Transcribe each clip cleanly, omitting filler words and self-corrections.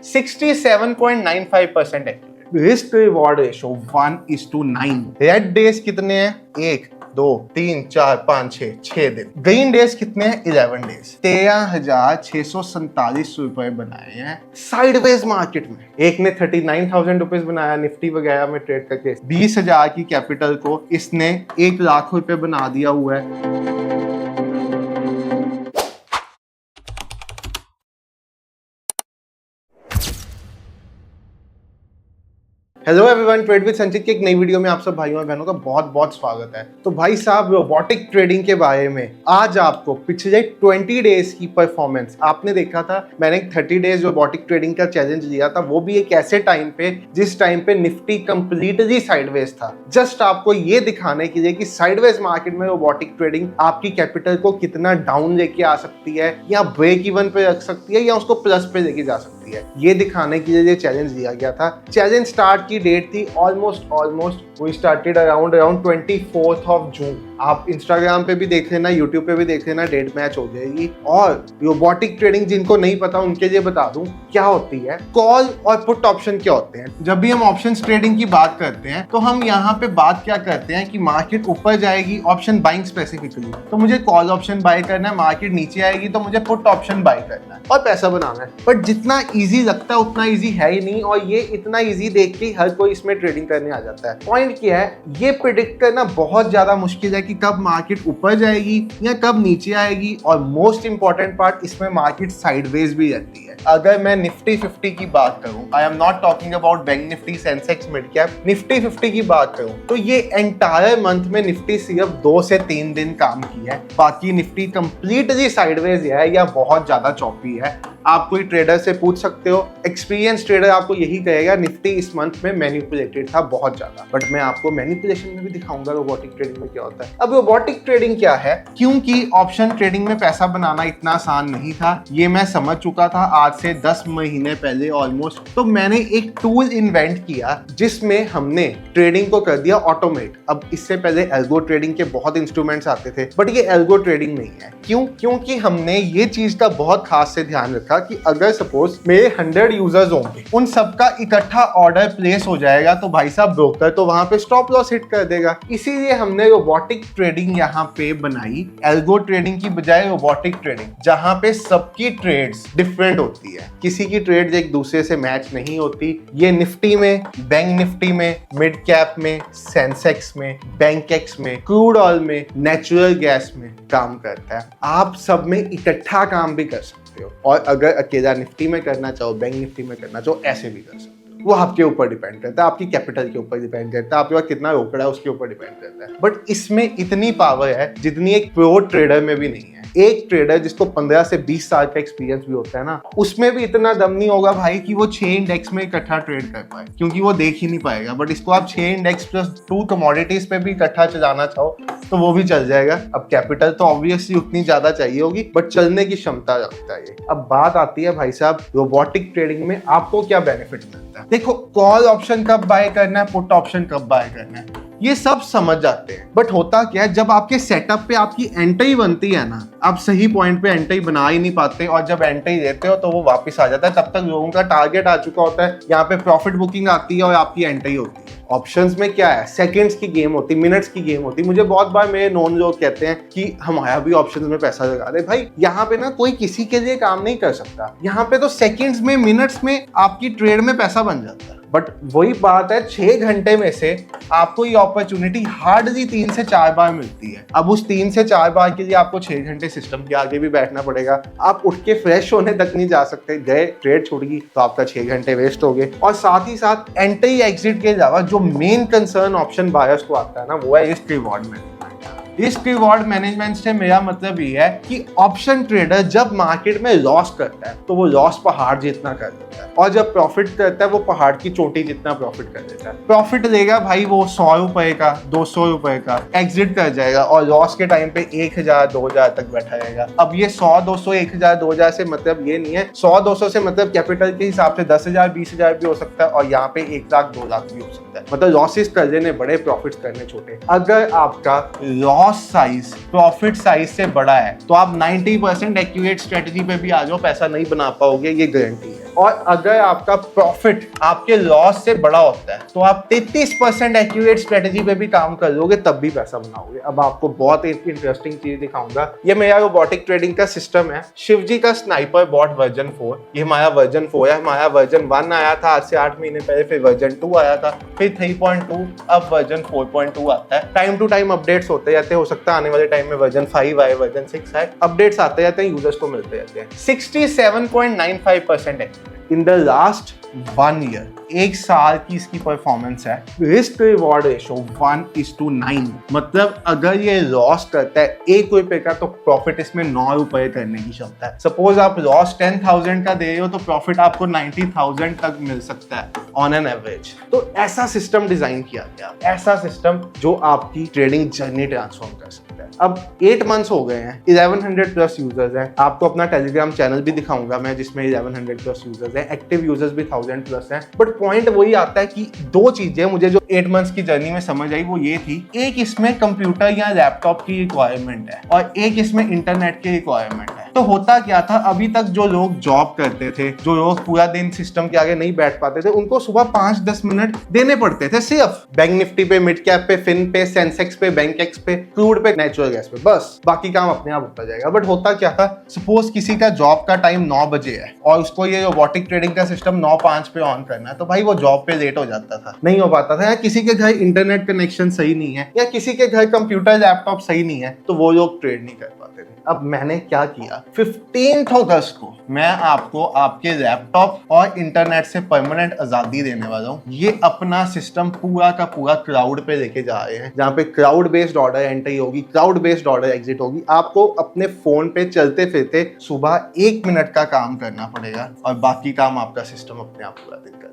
67.95% accurate. Risk reward ratio 1:9। Red days कितने हैं? 1 2 3 4 5 6 दिन। ग्रीन डेज कितने हैं? 11 डेज। 13,647 रुपए बनाए हैं साइडवेज मार्केट में। एक ने 39,000 रुपीज बनाया निफ्टी वगैरह में ट्रेड करके। 20,000 की कैपिटल को इसने 1 लाख रुपए बना दिया हुआ है। हेलो एवरीवन, ट्रेड विद संचित की एक नई वीडियो में आप सब भाइयों और बहनों का बहुत बहुत स्वागत है। तो भाई साहब, रोबोटिक ट्रेडिंग के बारे में आज आपको पिछले 20 डेज की परफॉर्मेंस आपने देखा था। मैंने 30 डेज रोबोटिक ट्रेडिंग का चैलेंज लिया था, वो भी एक ऐसे टाइम पे जिस टाइम पे निफ्टी कंप्लीटली साइडवेज था। जस्ट आपको ये दिखाने के लिए कि साइडवेज मार्केट में रोबोटिक ट्रेडिंग आपकी कैपिटल को कितना डाउन लेके आ सकती है, या ब्रेक इवन पे रख सकती है, या उसको प्लस पे लेके जा सकती है। ये दिखाने के लिए ये चैलेंज लिया गया था। चैलेंज स्टार्ट की डेट थी almost we started around 24th of June. आप इंस्टाग्राम पे भी देख लेना, यूट्यूब पे भी देख लेना, डेट मैच हो जाएगी। और रोबोटिक ट्रेडिंग जिनको नहीं पता उनके लिए बता दूं क्या होती है। कॉल और पुट ऑप्शन क्या होते हैं? जब भी हम ऑप्शंस ट्रेडिंग की बात करते हैं तो हम यहाँ पे बात क्या करते हैं कि मार्केट ऊपर जाएगी, ऑप्शन बाइंग स्पेसिफिकली, तो मुझे कॉल ऑप्शन बाय करना है। मार्केट नीचे आएगी तो मुझे पुट ऑप्शन बाय करना है और पैसा बनाना है। बट जितना इजी लगता है उतना इजी है ही नहीं, और ये इतना इजी देख के हर कोई इसमें ट्रेडिंग करने आ जाता है। पॉइंट क्या है, ये प्रिडिक्ट करना बहुत ज्यादा मुश्किल है कि कब मार्केट ऊपर जाएगी या कब नीचे आएगी। और मोस्ट इंपॉर्टेंट पार्ट, इसमें मार्केट साइडवेज भी रहती है। अगर मैं निफ्टी 50 की बात करूं, I am not talking about bank Nifty, Sensex, mid cap, Nifty 50 की बात करूं तो ये एंटायर मंथ में निफ्टी सिर्फ 2 से 3 दिन काम की है। बाकी निफ्टी कंप्लीटली साइडवेज है या बहुत ज्यादा चौपी है। आप कोई ट्रेडर से पूछ सकते हो, एक्सपीरियंस ट्रेडर आपको यही कहेगा निफ्टी इस मंथ में मैनिपुलेटेड था बहुत ज्यादा। बट मैं आपको मैनिपुलेशन में भी दिखाऊंगा रोबोटिक ट्रेडिंग में क्या होता है। अब रोबोटिक ट्रेडिंग क्या है? क्योंकि ऑप्शन ट्रेडिंग में पैसा बनाना इतना आसान नहीं था, ये मैं समझ चुका था आज से 10 महीने पहले ऑलमोस्ट। तो मैंने एक टूल इन्वेंट किया जिसमें हमने ट्रेडिंग को कर दिया ऑटोमेट। अब इससे पहले एल्गो ट्रेडिंग के बहुत इंस्ट्रूमेंट्स आते थे, बट ये एल्गो ट्रेडिंग नहीं है। क्यों? क्योंकि हमने ये चीज का बहुत खास से ध्यान रखा कि अगर सपोज मेरे 100 यूजर्स होंगे, उन सबका इकट्ठा ऑर्डर प्लेस हो जाएगा तो भाई साहब ब्रोकर तो वहां पे स्टॉप लॉस हिट कर देगा। इसीलिए हमने रोबोटिक ट्रेडिंग यहाँ पे बनाई, एल्गो ट्रेडिंग की बजाय रोबोटिक ट्रेडिंग, जहां पे सबकी ट्रेड्स डिफरेंट होती है। किसी की ट्रेड्स एक दूसरे से मैच नहीं होती। ये निफ्टी में, बैंक निफ्टी में, मिड कैप में, सेंसेक्स में, बैंक एक्स में, क्रूड ऑयल में, नेचुरल गैस में काम करता है। आप सब में इकट्ठा काम भी कर सकते हो, और अगर अकेला निफ्टी में करना चाहो, बैंक निफ्टी में करना चाहो, ऐसे भी कर सकते हो। वो आपके ऊपर डिपेंड करता है, आपकी कैपिटल के ऊपर डिपेंड करता है, आपके पास कितना रोकड़ा है उसके ऊपर डिपेंड करता है। बट इसमें इतनी पावर है जितनी एक प्रो ट्रेडर में भी नहीं है। एक ट्रेडर जिसको 15 से 20 साल का एक्सपीरियंस भी होता है ना, उसमें भी इतना दम नहीं होगा भाई कि वो 6 इंडेक्स में इकट्ठा ट्रेड कर पाए, क्योंकि वो देख ही नहीं पाएगा। बट इसको आप 6 इंडेक्स प्लस 2 कमोडिटीज पे भी इकट्ठा चलाना चाहो तो वो भी चल जाएगा। अब कैपिटल तो ऑब्वियसली उतनी ज्यादा चाहिए होगी, बट चलने की क्षमता रखता है। अब बात आती है भाई साहब, रोबोटिक ट्रेडिंग में आपको क्या बेनिफिट मिलता है? देखो, कॉल ऑप्शन कब बाय करना है, पुट ऑप्शन कब बाय करना है, ये सब समझ जाते हैं। बट होता क्या है, जब आपके सेटअप पे आपकी एंट्री बनती है ना, आप सही पॉइंट पे एंट्री बना ही नहीं पाते, और जब एंट्री देते हो तो वो वापस आ जाता है। तब तक लोगों का टारगेट आ चुका होता है, यहाँ पे प्रॉफिट बुकिंग आती है और आपकी एंट्री होती है। ऑप्शंस में क्या है, सेकंड्स की गेम होती, मिनट्स की गेम होती। मुझे बहुत बार मेरे नॉन लोग कहते हैं कि हमारा भी ऑप्शंस में पैसा लगा दे। भाई यहाँ पे ना कोई किसी के लिए काम नहीं कर सकता, यहाँ पे तो सेकंड्स में, मिनट्स में आपकी ट्रेड में पैसा बन जाता है। बट वही बात है, 6 घंटे में से आपको ये अपॉर्चुनिटी हार्डली 3 से 4 बार मिलती है। अब उस 3 से 4 बार के लिए आपको 6 घंटे सिस्टम के आगे भी बैठना पड़ेगा। आप उठ के फ्रेश होने तक नहीं जा सकते, गए ट्रेड छूट गई तो आपका 6 घंटे वेस्ट हो गए। और साथ ही साथ एंट्री एग्जिट के अलावा जो मेन कंसर्न ऑप्शन बायर्स को आता है ना, वो है risk reward management. Risk reward management से मेरा मतलब ये है कि ऑप्शन ट्रेडर जब मार्केट में लॉस करता है तो वो लॉस पहाड़ जितना कर देता है, और जब प्रॉफिट करता है वो पहाड़ की चोटी जितना प्रॉफिट कर देता है। प्रॉफिट लेगा भाई वो 100 रुपए का, 200 रुपए का, एग्जिट कर जाएगा, और लॉस के टाइम पे 1000 2000 तक बैठा रहेगा। अब ये 100 200 1000 2000 से मतलब ये नहीं है, 100 200 से मतलब कैपिटल के हिसाब से 10,000 20,000 भी हो सकता है, और यहाँ पे 1 लाख 2 लाख भी हो सकता है। मतलब लॉसेस कर लेने बड़े, प्रॉफिट्स करने छोटे। अगर आपका loss loss size profit size से बड़ा है तो आप 90% एक्यूरेट स्ट्रेटजी पे भी आ जाओ, पैसा नहीं बना पाओगे, ये गारंटी है। और अगर आपका प्रॉफिट आपके लॉस से बड़ा होता है तो आप 33% एक्यूरेट स्ट्रेटजी पे भी काम कर लोगे, तब भी पैसा बनाओगे। अब आपको बहुत एक इंटरेस्टिंग चीज दिखाऊंगा। ये मेरा रोबोटिक ट्रेडिंग का सिस्टम है, शिवजी का स्नाइपर बॉट वर्जन 4। ये हमारा वर्जन 4 है। हमारा वर्जन 1 आया था आज से 8 महीने पहले, फिर वर्जन 2 आया था, फिर 3.2, अब वर्जन 4.2 आता है। टाइम टू टाइम अपडेट्स होते जाते हैं, हो सकता है आने वाले टाइम में वर्जन 5 आए, वर्जन 6 आए, अपडेट्स आते जाते हैं, यूजर्स को मिलते जाते हैं। 67.95% है इन द लास्ट 1 ईयर, एक साल की इसकी परफॉर्मेंस है। रिस्क रिवॉर्ड रेशो 1:9, मतलब अगर ये लॉस करता है 1 रुपए का तो प्रॉफिट इसमें 9 रुपए करने की क्षमता है। सपोज आप लॉस 10,000 का दे रहे हो तो प्रॉफिट आपको 90,000 तक मिल सकता है ऑन एन एवरेज। तो ऐसा सिस्टम डिजाइन किया गया, ऐसा सिस्टम जो आपकी ट्रेडिंग जर्नी ट्रांसफॉर्म कर सकता है। अब 8 मंथ्स हो गए हैं, 1100 प्लस यूजर्स हैं। आपको अपना टेलीग्राम चैनल भी दिखाऊंगा मैं जिसमें 1100 प्लस यूजर्स हैं, एक्टिव यूजर्स भी 1000 प्लस हैं। बट पॉइंट वही आता है कि 2 चीजें मुझे जो 8 मंथ्स की जर्नी में समझ आई वो ये थी, एक इसमें कंप्यूटर या लैपटॉप की रिक्वायरमेंट है और एक इसमें इंटरनेट की रिक्वायरमेंट है। तो होता क्या था, अभी तक जो लोग जॉब करते थे, जो लोग पूरा दिन सिस्टम के आगे नहीं बैठ पाते थे, उनको सुबह 5-10 मिनट देने पड़ते थे सिर्फ बैंक निफ्टी पे, मिड कैप पे, फिन पे, सेंसेक्स पे, बैंक एक्स पे, क्रूड पे, नेचुरल गैस पे, बस बाकी काम अपने आप होता जाएगा। बट होता क्या था, सपोज किसी का जॉब का टाइम 9 बजे है और उसको ये रोबोटिक ट्रेडिंग का सिस्टम 9:05 पे ऑन करना है, तो भाई वो जॉब पे लेट हो जाता था, नहीं हो पाता था, या किसी के घर इंटरनेट कनेक्शन सही नहीं है, या किसी के घर कंप्यूटर लैपटॉप सही नहीं है, तो वो लोग ट्रेड नहीं कर पाते थे। अब मैंने क्या किया, 15 अगस्त को मैं आपको आपके लैपटॉप और इंटरनेट से परमानेंट आजादी देने वाला हूँ। ये अपना सिस्टम पूरा का पूरा क्लाउड पे लेके जा रहे हैं, जहाँ पे क्लाउड बेस्ड ऑर्डर एंट्री होगी, क्लाउड बेस्ड ऑर्डर एग्जिट होगी। आपको अपने फोन पे चलते फिरते सुबह 1 मिनट का काम करना पड़ेगा और बाकी काम आपका सिस्टम अपने आप पूरा दिन करता है।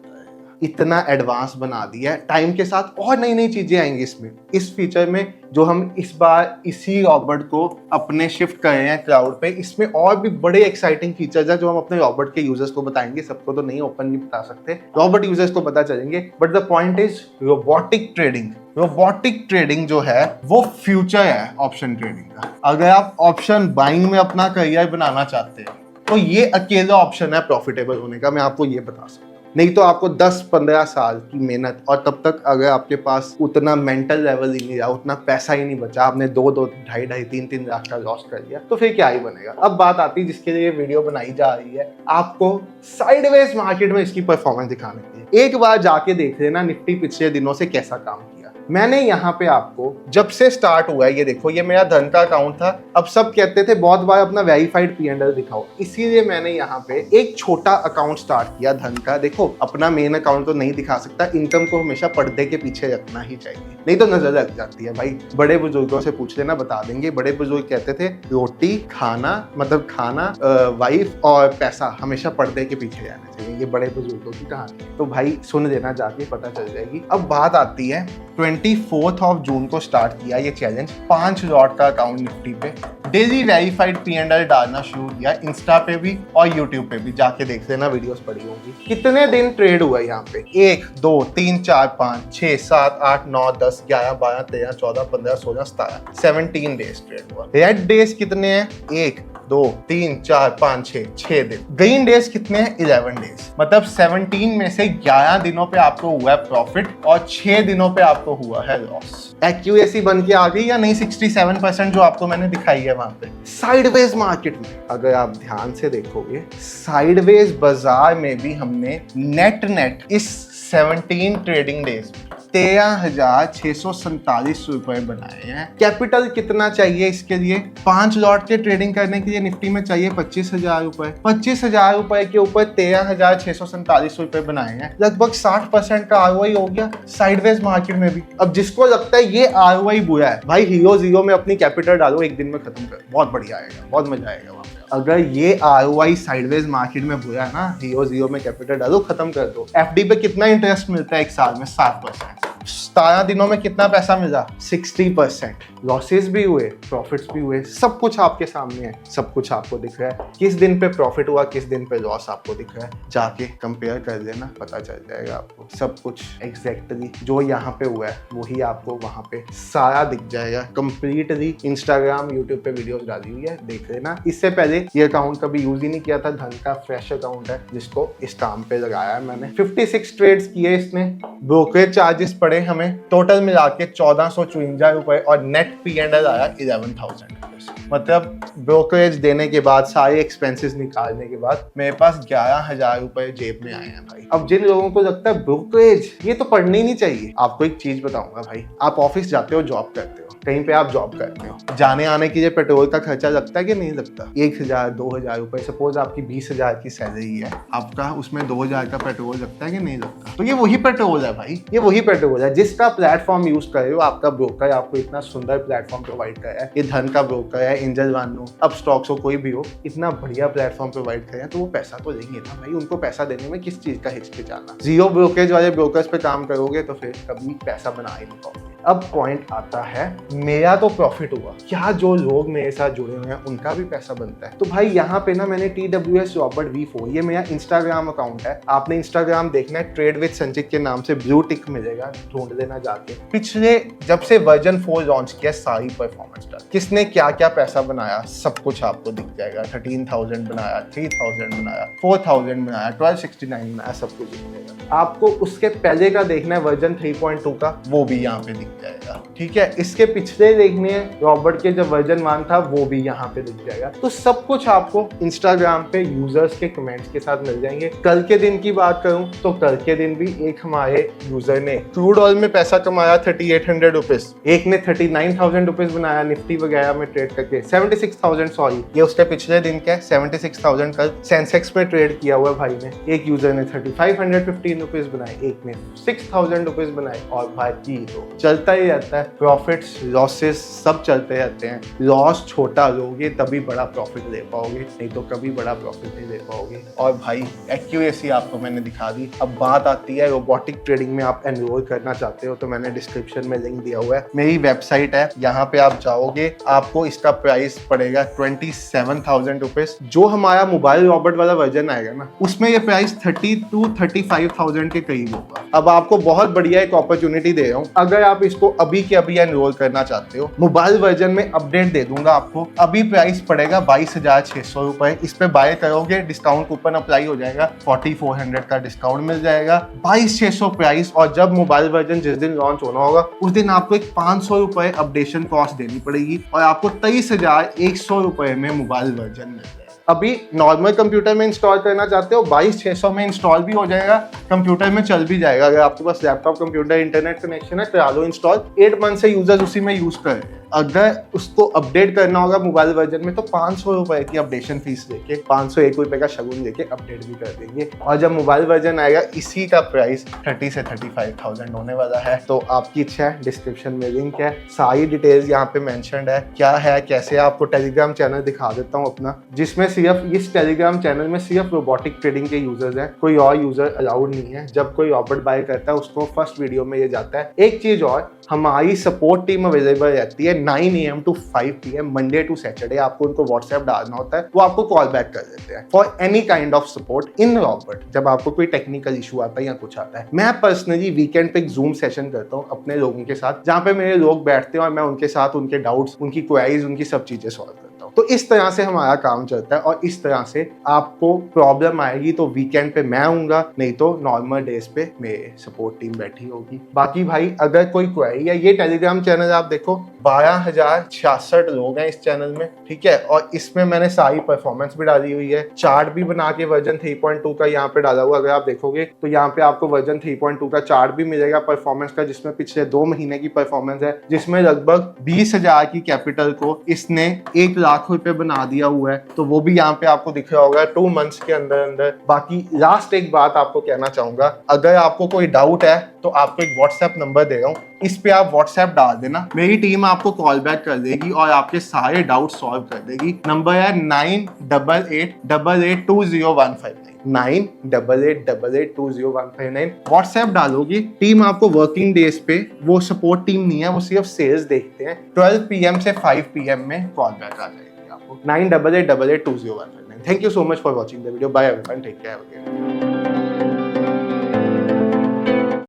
इतना एडवांस बना दिया है, टाइम के साथ और नई नई चीजें आएंगी इसमें। इस फीचर में जो हम इस बार इसी रॉबोट को अपने शिफ्ट कर रहे हैं क्लाउड पे, इसमें और भी बड़े एक्साइटिंग फीचर्स हैं जो हम अपने रॉबोट के यूजर्स को बताएंगे। सबको तो नहीं ओपनली बता सकते, रॉबोट यूजर्स को पता चलेंगे। But the point is robotic trading. Robotic trading जो है वो फ्यूचर है ऑप्शन ट्रेडिंग का। अगर आप ऑप्शन बाइंग में अपना करियर बनाना चाहते हैं तो ये अकेला ऑप्शन है प्रॉफिटेबल होने का, मैं आपको ये बता सकता हूँ। नहीं तो आपको 10-15 साल की मेहनत, और तब तक अगर आपके पास उतना मेंटल लेवल ही नहीं रहा, उतना पैसा ही नहीं बचा, आपने 2-2, 2.5, 3 लाख का लॉस कर लिया, तो फिर क्या ही बनेगा। अब बात आती है जिसके लिए वीडियो बनाई जा रही है, आपको साइडवेज मार्केट में इसकी परफॉर्मेंस दिखाने के लिए। एक बार जाके देख लेना निफ्टी पिछले दिनों से कैसा काम किया। मैंने यहाँ पे आपको जब से स्टार्ट हुआ है, ये देखो, ये मेरा धन का अकाउंट था। अब सब कहते थे बहुत बार अपना वेरीफाइड P&L दिखाओ, इसीलिए मैंने यहाँ पे एक छोटा अकाउंट स्टार्ट किया धन का। देखो, अपना मेन अकाउंट तो नहीं दिखा सकता, इनकम को हमेशा पर्दे के पीछे रखना ही चाहिए, नहीं तो नजर लग जाती है भाई। बड़े बुजुर्गों से पूछ लेना, बता देंगे। बड़े बुजुर्ग कहते थे रोटी खाना, मतलब खाना, वाइफ और पैसा हमेशा पर्दे के पीछे जाना चाहिए। ये बड़े बुजुर्गों की कहानी है, तो भाई सुन लेना, जाके पता चल जाएगी। अब बात आती है 24 जून को स्टार्ट किया ये चैलेंज। 5 लॉट का अकाउंट निफ्टी पे, डेली वेरीफाइड P&L डालना शुरू किया, इंस्टा पे भी और यूट्यूब पे भी, जाके देख लेना, वीडियोस पड़ी होंगी। कितने दिन ट्रेड हुआ यहाँ पे? 1, 2, 3, 4, 5, 6, 7, 8, 9, 10, 11, 12, 13, 14, 15, 16, 17, 17 डेज ट्रेड हुआ। रेड डेज कितने हैं? 1, 2, 3, 4, 5, 6 दिन। ग्रीन डेज कितने हैं? 11 डेज। मतलब 17 में से 11 दिनों पे आपको हुआ है प्रॉफिट और 6 दिनों पे आपको हुआ है लॉस। एक्यूरेसी बन के आ गई या नहीं? 67% जो आपको मैंने दिखाई है वहां पे। साइडवेज मार्केट में अगर आप ध्यान से देखोगे, साइडवेज बाजार में भी हमने नेट इस 17 ट्रेडिंग डेज 13,647 रुपए बनाए हैं। कैपिटल कितना चाहिए इसके लिए? 5 लॉट के ट्रेडिंग करने के लिए निफ्टी में चाहिए 25,000 रुपए। 25,000 रुपए के ऊपर 13,647 रुपए बनाए हैं। लगभग 60% का ROI हो गया साइडवेज मार्केट में भी। अब जिसको लगता है ये ROI बुरा है, भाई हीरो जीरो में अपनी कैपिटल डालो, एक दिन में खत्म कर, बहुत बढ़िया आएगा, बहुत मजा आएगा वहां पे। अगर ये ROI साइडवेज मार्केट में बुरा है ना, हीरो जीरो में कैपिटल डालो, खत्म कर दो। FD पे कितना इंटरेस्ट मिलता है एक साल में? 7%। 17 दिनों में कितना पैसा मिला? 60%। लॉसेस भी हुए, प्रॉफिट्स भी हुए, सब कुछ आपके सामने है, सब कुछ आपको दिख रहा है। किस दिन पे प्रॉफिट हुआ, किस दिन पे लॉस आपको दिख रहा है, जाके कंपेयर कर लेना, पता चल जाएगा आपको सब कुछ। एग्जैक्टली जो यहाँ पे हुआ है वही आपको वहाँ पे सारा दिख जाएगा कंप्लीटली। इंस्टाग्राम, यूट्यूब पे वीडियोस डाली हुई है, देख लेना। इससे पहले ये अकाउंट कभी यूज ही नहीं किया था, धन का फ्रेश अकाउंट है जिसको इस काम पे लगाया है मैंने। 56 ट्रेड्स किए इसने, ब्रोकरेज चार्जेस पड़े हमें टोटल मिला के 1454 रुपए और नेट P&L आया 11,000 रुपीज। मतलब ब्रोकरेज देने के बाद, सारे एक्सपेंसेस निकालने के बाद मेरे पास 11,000 रुपए जेब में आए हैं भाई। अब जिन लोगों को लगता है ब्रोकरेज ये तो पढ़ना ही नहीं चाहिए, आपको एक चीज बताऊंगा भाई। आप ऑफिस जाते हो, जॉब करते हो, कहीं पे आप जॉब करते हो, जाने आने के लिए पेट्रोल का खर्चा लगता है कि नहीं लगता? 1,000 2,000 रुपए, सपोज आपकी 20,000 की सैलरी है, आपका उसमें 2,000 का पेट्रोल लगता है कि नहीं लगता? तो ये वही पेट्रोल है भाई, ये वही पेट्रोल है जिसका प्लेटफॉर्म यूज कर रहे हो। आपका ब्रोकर आपको इतना सुंदर प्लेटफॉर्म प्रोवाइड कर रहा है, ये धन का ब्रोकर है, एंजल वानो, अब स्टॉक्स हो, कोई भी हो, इतना बढ़िया प्लेटफॉर्म प्रोवाइड कर रहे हैं, तो वो पैसा तो लेंगे ना भाई। उनको पैसा देने में किस चीज का हिचकिचाना? जीरो ब्रोकरेज वाले ब्रोकर्स पे काम करोगे तो फिर कभी पैसा बना ही नहीं पाओगे। अब पॉइंट आता है, मेरा तो प्रॉफिट हुआ, क्या जो लोग मेरे साथ जुड़े हुए हैं उनका भी पैसा बनता है? तो भाई यहाँ पे ना मैंने TWS रॉबर्ट V4, ये मेरा इंस्टाग्राम अकाउंट है, आपने इंस्टाग्राम देखना है, ट्रेड विद संचित के नाम से ब्लू टिक मिलेगा, ढूंढ लेना जाके। पिछले जब से वर्जन 4 लॉन्च किया, सारी परफॉर्मेंस डाल, किसने क्या क्या पैसा बनाया सब कुछ आपको दिख जाएगा। 13,000 बनाया, 3,000 बनाया, 4,000 बनाया, 1269 बनाया, सब कुछ दिख जाएगा। आपको उसके पहले का देखना है वर्जन 3.2 का, वो भी यहाँ पे दिख जाएगा। ठीक है, इसके पिछले देखने हैं रॉबर्ट के जब वर्जन 1 था, वो भी यहाँ पे दिख जाएगा। तो सब कुछ आपको इंस्टाग्राम पे यूजर्स के कमेंट्स के साथ मिल जाएंगे। कल के दिन की बात करूं तो कल के दिन भी एक हमारे यूजर ने क्रूड ऑयल में पैसा कमाया 3,800 रुपीज, एक ने 39,000 रुपीज बनाया निफ्टी वगैरह में ट्रेड करके, 76,000 सॉरी, ये उसके पिछले दिन का 76,000 कल सेंसेक्स में ट्रेड किया हुआ भाई ने। एक यूजर ने 3,515 रुपीज बनाए, एक ने 6,000 रुपीज बनाए। और भाई तो चलता ही रहता है, प्रॉफिट्स लॉसेस सब चलते रहते हैं। लॉस छोटा लोगे तभी बड़ा प्रॉफिट ले पाओगे, नहीं तो कभी बड़ा प्रॉफिट नहीं ले पाओगे। और भाई एक्यूरेसी आपको मैंने दिखा दी। अब बात आती है रोबोटिक ट्रेडिंग में आप एनरोल करना चाहते हो तो मैंने डिस्क्रिप्शन में लिंक दिया हुआ है, मेरी वेबसाइट है, यहाँ पे आप जाओगे, आपको इसका प्राइस पड़ेगा 27,000 रुपीज। जो हमारा मोबाइल रॉबर्ट वाला वर्जन आएगा ना, उसमें ये प्राइस 30 to 35,000 के करीब होगा। अब आपको बहुत बढ़िया एक अपॉर्चुनिटी दे रहा हूँ, अगर आप इसको अभी के अभी एनरोल करना चाहते हो, मोबाइल वर्जन में अपडेट दे दूंगा आपको। अभी प्राइस पड़ेगा 22,600 रुपए, इस पे बाय करोगे डिस्काउंट कूपन अप्लाई हो जाएगा, 4400 का डिस्काउंट मिल जाएगा, 22,600 प्राइस। और जब मोबाइल वर्जन जिस दिन लॉन्च होना होगा उस दिन आपको एक 500 रुपए अपडेशन कॉस्ट देनी पड़ेगी और आपको 23,100 रुपए में मोबाइल वर्जन मिल जाएगा। अभी नॉर्मल कंप्यूटर में इंस्टॉल करना चाहते हो, 22,600 में इंस्टॉल भी हो जाएगा, कंप्यूटर में चल भी जाएगा। अगर आपके पास लैपटॉप कंप्यूटर इंटरनेट कनेक्शन है करा लो इंस्टॉल, 8 मंथ से यूजर्स उसी में यूज कर रहे हैं। अगर उसको अपडेट करना होगा मोबाइल वर्जन में तो 500 रुपए की अपडेशन फीस लेके, 501 रुपए का शगुन लेके अपडेट भी कर देंगे। और जब मोबाइल वर्जन आएगा इसी का प्राइस 30 से 35,000 होने वाला है। तो आपकी इच्छा है, डिस्क्रिप्शन में लिंक है, सारी डिटेल्स यहाँ पे मेंशन्ड है, क्या है कैसे है। आपको टेलीग्राम चैनल दिखा देता हूँ अपना, जिसमें सिर्फ इस टेलीग्राम चैनल में सिर्फ रोबोटिक ट्रेडिंग के यूजर्स हैं, कोई और यूजर अलाउड नहीं है। जब कोई रॉबर्ट बाय करता है उसको फर्स्ट वीडियो में ये जाता है। एक चीज और, हमारी सपोर्ट टीम अवेलेबल रहती है 9 AM to 5 PM Monday to Saturday. आपको उनको व्हाट्सएप डालना होता है, वो आपको कॉल बैक कर देते हैं for any kind of support in Robert. जब आपको कोई टेक्निकल इशू आता है या कुछ आता है, मैं पर्सनली वीकेंड पे एक जूम सेशन करता हूँ अपने लोगों के साथ, जहाँ पे मेरे लोग बैठते हैं और मैं उनके साथ उनके डाउट्स, उनकी क्वेरीज, उनकी सब चीजें सॉल्व करता हूँ। तो इस तरह से हमारा काम चलता है और इस तरह से आपको प्रॉब्लम आएगी तो वीकेंड पे मैं आऊंगा, नहीं तो नॉर्मल डेज पे मेरे सपोर्ट टीम बैठी होगी। बाकी भाई अगर कोई क्वेरी है, ये टेलीग्राम चैनल आप देखो 12,066 लोग हैं इस चैनल में, ठीक है। और इसमें मैंने सारी परफॉर्मेंस भी डाली हुई है, चार्ट भी बना के वर्जन 3.2 का यहाँ पे डाला हुआ। अगर आप देखोगे तो यहाँ पे आपको वर्जन 3.2 का चार्ट भी मिलेगा परफॉर्मेंस का, जिसमें पिछले 2 महीने की परफॉर्मेंस है, जिसमें लगभग 20,000 की कैपिटल को इसने 1 लाख लाख रुपए बना दिया हुआ है, तो वो भी यहाँ पे आपको दिख रहा होगा 2 मंथ्स के अंदर अंदर। बाकी लास्ट एक बात आपको कहना चाहूंगा, अगर आपको कोई डाउट है तो आपको एक व्हाट्सएप नंबर दे रहा हूँ, इस पे आप व्हाट्सएप डाल देना, मेरी टीम आपको कॉल बैक कर देगी और आपके सारे डाउट सॉल्व कर देगी। नंबर है 9888882015, 9888882015। व्हाट्सएप डालोगी, टीम आपको वर्किंग डेज पे, वो सपोर्ट टीम नहीं है, वो सिर्फ सेल्स देखते हैं, 12 PM से 5 PM में कॉल बैक आ जाएगी आपको 9888882015। Thank you so much for watching the video. Bye everyone, take care.